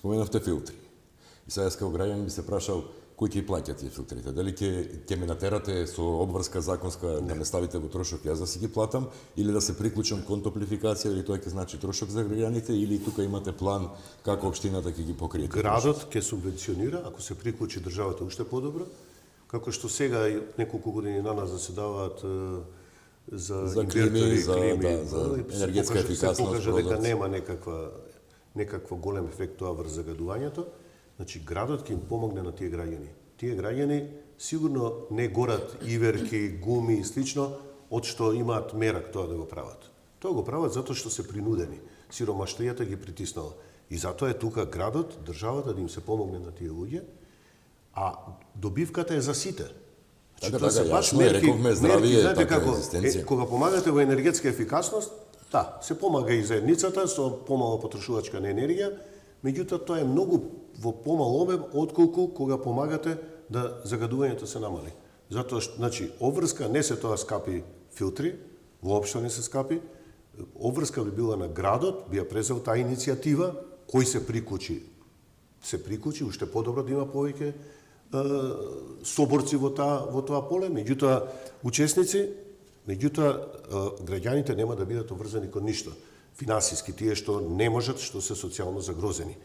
Споменавте филтри. И сега како граѓанин би се прашал кој ќе плаќа тие филтрите? Дали ќе ме натерате со обврска законска да ме ставите во трошок, јас да си ги платам, или да се приклучам кон топлификација, или тоа ќе значи трошок за граѓаните, или тука имате план како општината ќе ги покрие? Градот ќе субвенционира, ако се приклучи државата уште подобро, како што сега неколку години на нас заседаваат за клими, за и енергетска ефикасност. Се покажа дека нема некаква голем ефект тоа врз загадувањето. Значи, градот ќе им помогне на тие граѓани. Тие граѓани сигурно не горат иверки, гуми и слично, од што имаат мерак тоа да го прават. Тоа го прават затоа што се принудени. Сиромаштијата ги притиснала. И затоа е тука градот, државата да им се помогне на тие луѓе, а добивката е за сите. Така, јасно е, рековме здравие, знаете така како, екзистенција. Кога помагате во енергетска ефикасност, да, се помага и заедницата со помала потрошувачка на енергија, меѓутоа тоа е многу во помал обем отколку кога помагате да загадувањето се намали. Затоа што, значи, обврска не се тоа скапи филтри, воопшто не се скапи. Обврска би била на градот, би ја презел таа иницијатива, кој се приклучи, уште подобро да има повеќе соборци во тоа поле, меѓутоа учесници, граѓаните нема да бидат обврзани кон ништо. Финансиски тие што не можат, што се социјално загрозени.